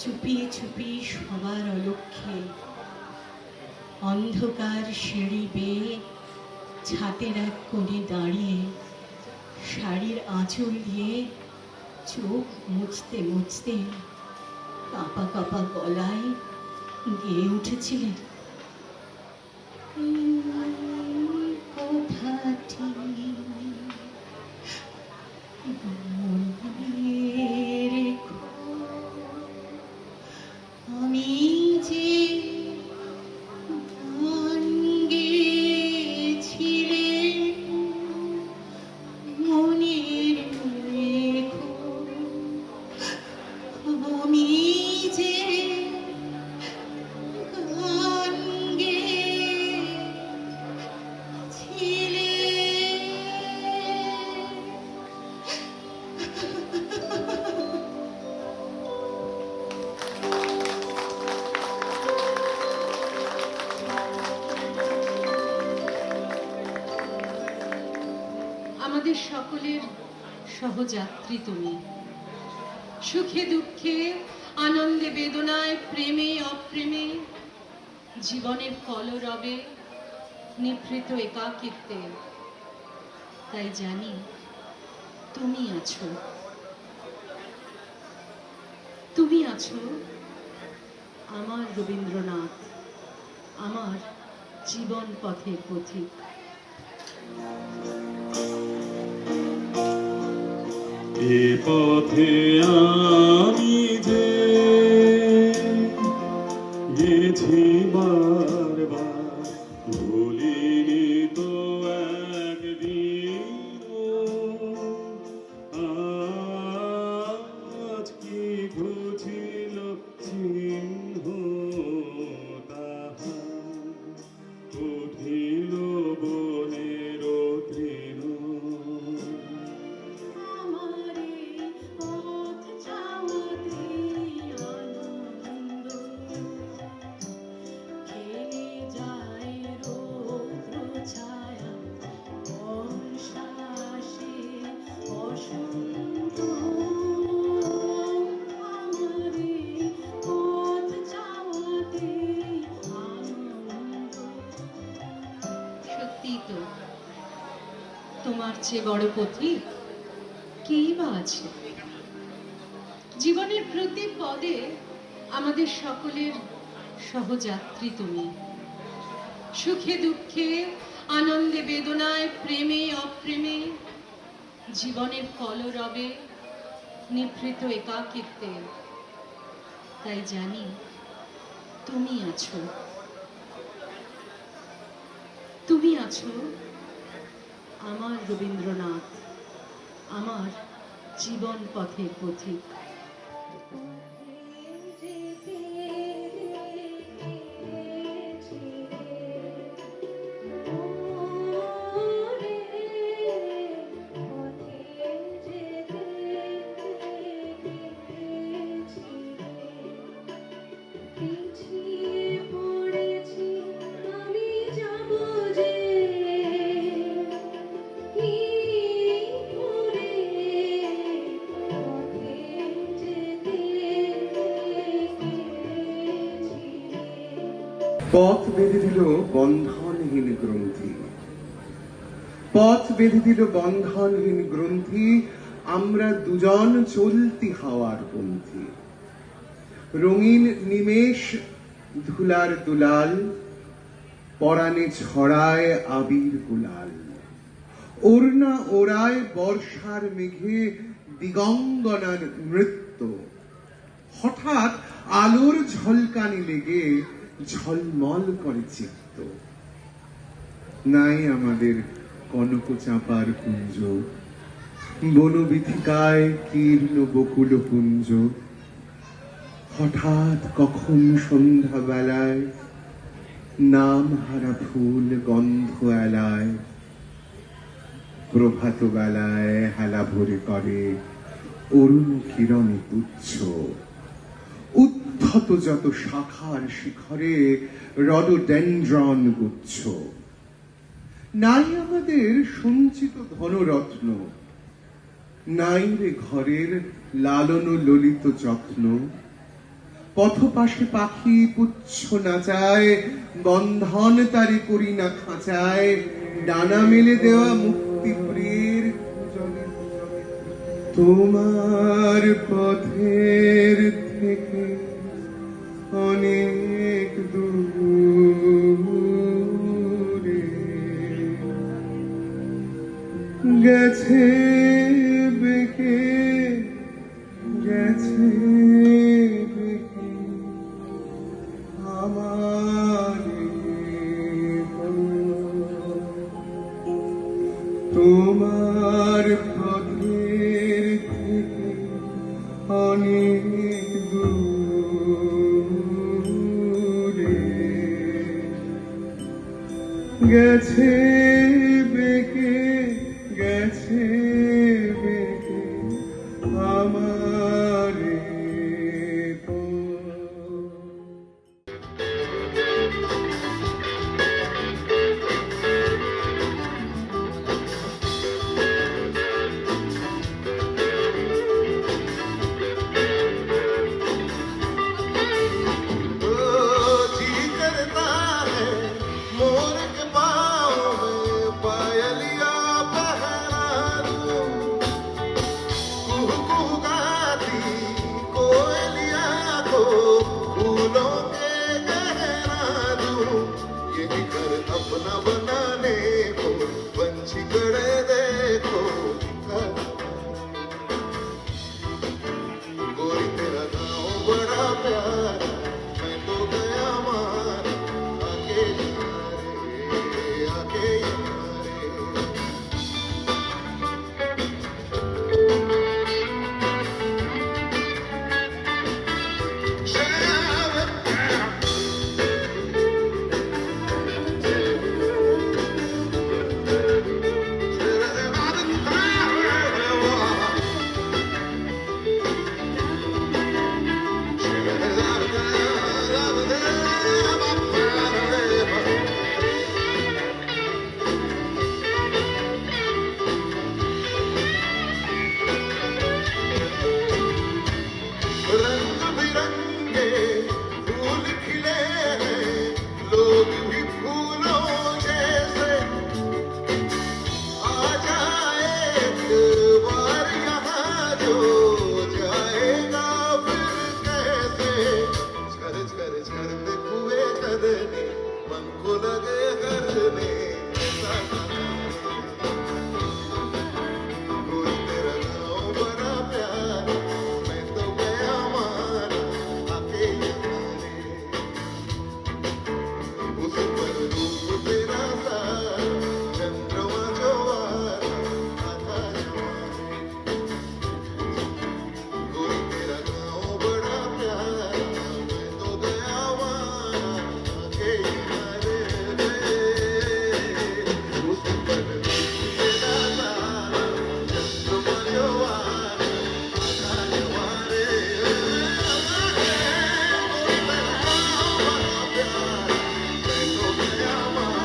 চুপিয়ে চুপিয়ে সবার অলক্ষ্যে অন্ধকার সিঁড়ি বেয়ে ছাতের এক কোণে দাঁড়িয়ে শাড়ির আঁচল দিয়ে চোখ মুছতে মুছতে কাঁপা কাঁপা গলায় গেয়ে উঠেছিলেন, কথাটি আমি যে গান গেয়েছিলেন মনের রেখো, আমি যে গান আমাদের সকলের সহযাত্রী তুমি, সুখে দুঃখে আনন্দে বেদনায় প্রেমে অপ্রেমে জীবনের কলরবে নিভৃত একাকিত্বে, তাই জানি তুমি আছো, তুমি আছো আমার রবীন্দ্রনাথ, আমার জীবন পথের পথিক। এ পথে আমি যে গেছি বারবার, ভুলিনি তো একদিন আজ কি ঘুচিল চিহ্ন তাহা উঠিল বনের তৃণ। তোমার চেয়ে বড় পথিক কেই বা আছে? জীবনের প্রতি পদে আমাদের সকলের সহযাত্রী তুমি, সুখে দুঃখে আনন্দে বেদনায় প্রেমে অপ্রেমে জীবনের কলরবে নিভৃত একাকিত্বে, তাই জানি তুমি আছো, তুমি আছো আমার রবীন্দ্রনাথ, আমার জীবন পথের পথিক। পথ বেঁধে দিল বন্ধনহীন গ্রন্থি, পথ বেঁধে দিল বন্ধনহীন গ্রন্থি, আমরা দুজন চলতি হাওয়ার পন্থী। রঙিন নিমেষ ধুলার দুলাল, পরাণে ছড়ায় আবির গুলাল, ওড়না ওড়ায় বর্ষার মেঘে দিগঙ্গনার নৃত্য। হঠাৎ আলোর ঝলকানি লেগে ঝলমল করে চিত্ত। নাই আমাদের কনক চাঁপার কুঞ্জ, বনবিথিকায় কীর্ণ বকুল পুঞ্জ। হঠাৎ কখন সন্ধ্যা বেলায় নাম হারা ফুল গন্ধ এলায়, প্রভাত বেলায় হেলা ভরে করে অরুণ কিরণে তুচ্ছ। উদ্ধত যত শাখার শিখরে রডোডেনড্রন গুচ্ছ। নাই আমাদের সঞ্চিত ধনরত্ন, নাই রে ঘরের লালন ললিত যত্ন। পথপাশে পাখি পুচ্ছ নাচায়, বন্ধন তারি করি না খাঁচায়, ডানা মেলে দেওয়া মুক্তি প্রিয়ের জলে জলে। তোমার পথের থেকে অনেক দূরে গেছে বেঁকে, গেছে বেঁকে আমার তোমার পথের থেকে অনেক দূরে গেছে বেঁকে, গেছে বেঁকে আমার जी करता है मोर के पाँव में पायलिया पहरा दूं, कुहू कुहू गाती कोयलिया को फूलों के गहरा दूं, यही घर अपना बनाने को पंछी गड़े देखो गोरी तेरा गाँव बड़ा प्यारा, मैं तो गया मार आके यारे, आके यारे। रंग बिरंगे फूल खिले हैं, लोग भी फूलों जैसे। आ जाए एक बार यहाँ जो जाएगा फिर कैसे। झर झर झरते कुएं कदने मन को लगे करने ऐसा कोई तेरा गाँव बड़ा प्यारा, मैं तो गया मारा आके यारे। उस पर रूप तेरा सारा चंद्रमा जो आधा जवानी, कोई तेरा गाँव बड़ा प्यारा, मैं तो गया मारा आके यारे। उस पर रूप तेरा सारा चंद्रमा जो आधा जवानी, कोई तेरा गाँव बड़ा प्यारा, मैं तो गया मारा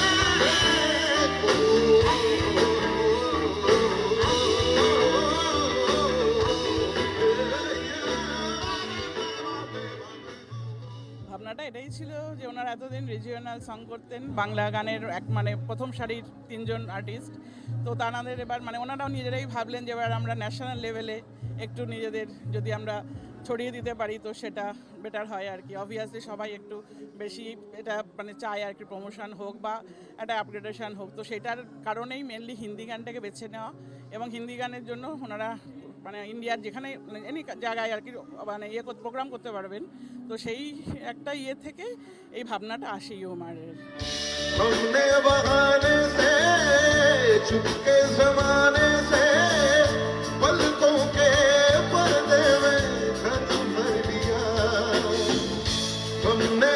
आके ভাবনাটা এটাই ছিল যে ওনারা এতদিন রিজিওনাল সং করতেন, বাংলা গানের এক মানে প্রথম সারির তিনজন আর্টিস্ট, তো তানাদের এবার মানে ওনারাও নিজেরাই ভাবলেন যে এবার আমরা ন্যাশনাল লেভেলে একটু নিজেদের যদি আমরা ছড়িয়ে দিতে পারি তো সেটা বেটার হয় আর কি। অবভিয়াসলি সবাই একটু বেশি এটা মানে চায় আর কি, প্রমোশন হোক বা একটা আপগ্রেডেশন হোক, তো সেটার কারণেই মেনলি হিন্দি গানটাকে বেছে নেওয়া। এবং হিন্দি গানের জন্য ওনারা মানে ইন্ডিয়ার যেখানে এনি জায়গায় আর কি মানে প্রোগ্রাম করতে পারবেন, তো সেই একটা ইয়ে থেকে এই ভাবনাটা আসে ইউমারের। हमने बहाने से चुपके जमाने से पलकों के पर्दे में घर भर लिया, हमने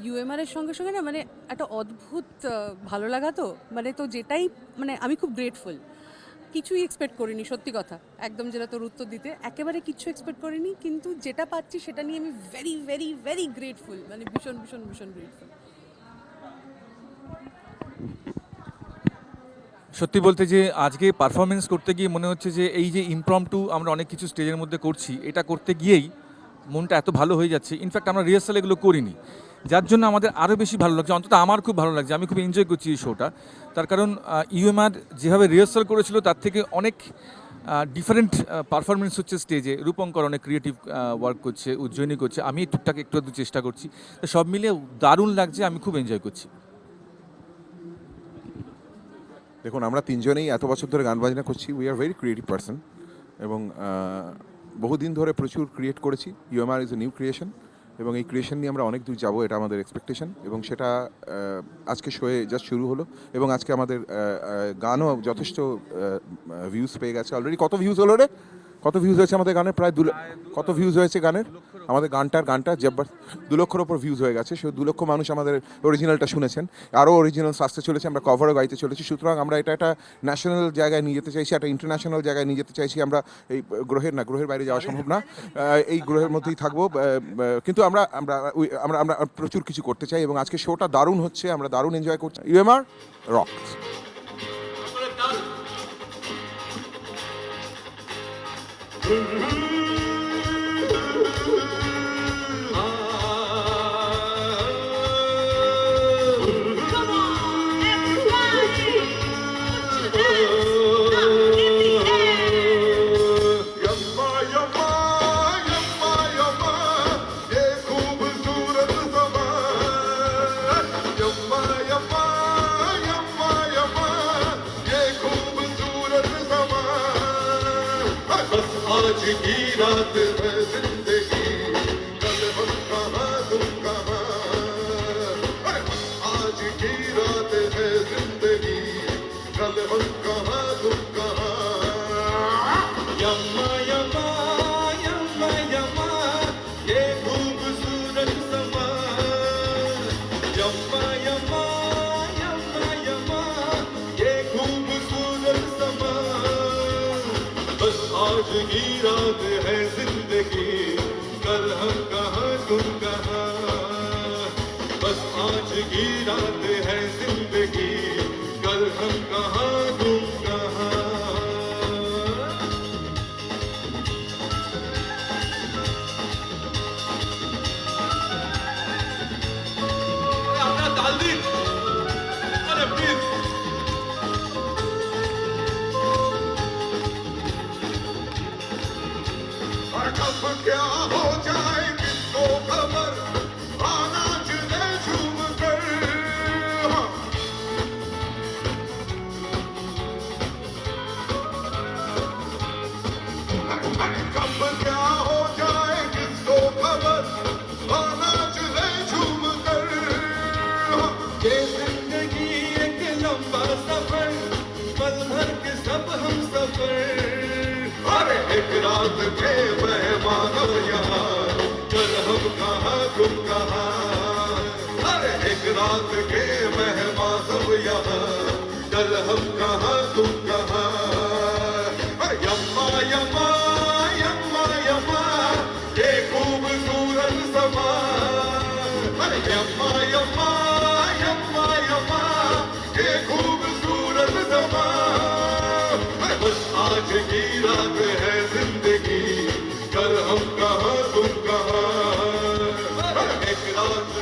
ইউএমআর এর সঙ্গে সঙ্গে না মানে একটা অদ্ভুত ভালো লাগা তো মানে তো যেটাই মানে আমি খুব গ্রেটফুল। কিছুই এক্সপেক্ট করিনি, সত্যি কথা একদম, যেটা তোর উত্তর দিতে একেবারে কিচ্ছু এক্সপেক্ট করিনি, কিন্তু যেটা পাচ্ছি সেটা নিয়ে আমি ভেরি ভেরি ভেরি গ্রেটফুল, মানে ভীষণ ভীষণ ভীষণ গ্রেটফুল। সত্যি বলতে যে আজকে পারফরমেন্স করতে গিয়ে মনে হচ্ছে যে এই যে ইমপ্রম্পটু আমরা অনেক কিছু স্টেজের মধ্যে করছি, এটা করতে গিয়েই মনটা এত ভালো হয়ে যাচ্ছে। ইনফ্যাক্ট আমরা রিহার্সাল এগুলো করিনি, যার জন্য আমাদের আরও বেশি ভালো লাগছে। অন্তত আমার খুব ভালো লাগছে, আমি খুব এনজয় করছি এই শোটা। তার কারণ ইউএমআর যেভাবে রিহার্সাল করেছিল তার থেকে অনেক ডিফারেন্ট পারফরমেন্স হচ্ছে স্টেজে। রূপঙ্কর অনেক ক্রিয়েটিভ ওয়ার্ক করছে, উজ্জয়িনী করছে, আমি টুকটাক একটু আধটু চেষ্টা করছি। তো সব মিলিয়ে দারুণ লাগছে, আমি খুব এনজয় করছি। দেখুন, আমরা তিনজনেই এত বছর ধরে গান বাজনা করছি, we are very creative person, এবং বহুদিন ধরে প্রচুর ক্রিয়েট করেছি। ইউএমআর ইজ এ নিউ ক্রিয়েশন, এবং এই ক্রিয়েশন নিয়ে আমরা অনেক দূর যাবো, এটা আমাদের এক্সপেকটেশন, এবং সেটা আজকে শোয়ে জাস্ট শুরু হলো, এবং আজকে আমাদের গানও যথেষ্ট ভিউজ পেয়ে গেছে অলরেডি। কত ভিউজ হলো রে? কত ভিউজ হয়েছে আমাদের গানের? প্রায় কত ভিউজ হয়েছে গানের? আমাদের গানটা জব্বার 2 লক্ষের ওপর ভিউজ হয়ে গেছে। সে 2 লক্ষ মানুষ আমাদের অরিজিনালটা শুনেছেন, আরও অরিজিনাল আসতে চলেছে, আমরা কভারও গাইতে চলেছি। সুতরাং আমরা এটা একটা ন্যাশনাল জায়গায় নিয়ে যেতে চাইছি, একটা ইন্টারন্যাশনাল জায়গায় নিয়ে যেতে চাইছি। আমরা এই গ্রহের বাইরে যাওয়া সম্ভব না, এই গ্রহের মধ্যেই থাকবো, কিন্তু আমরা আমরা আমরা আমরা প্রচুর কিছু করতে চাই, এবং আজকে শোটা দারুণ হচ্ছে, আমরা দারুণ এনজয় করছি। ইউএমআর রকস। आज की रात है जिंदगी, कल हम कहाँ तुम कहाँ। आज की रात है जिंदगी, कल हम कहाँ तुम कहाँ। यम्मा यम्मा यम्मा यम्मा ये खूबसूरत समा। यम्मा यम्मा यम्मा यम्मा ये खूबसूरत समा। बस आज की रात है जिंदगी, कल हम कहाँ तुम कहाँ। बस आज की रात है जिंदगी, कल हम कहाँ तुम कहाँ। अपना डाल दी, अरे प्लीज। कब क्या हो जाए किसको खबर, आना चले झूम कर। कब क्या हो जाए किसको खबर, आना चले झूम कर। ये जिंदगी एक लंबा सफर, पल भर के सब हम सफर। अरे एक रात के मेहमान यहाँ, कल हम कहाँ तुम कहाँ। अरे एक रात के मेहमान यहाँ, कल हम कहाँ तुम कहाँ। यम्मा यम्मा यम्मा यम्मा ये खूबसूरत समा। अरे यम्मा यम्मा यम्मा यम्मा ये खूबसूरत समा। बस आज की रात है जिंदगी, कल हम कहाँ तुम कहाँ। एक रात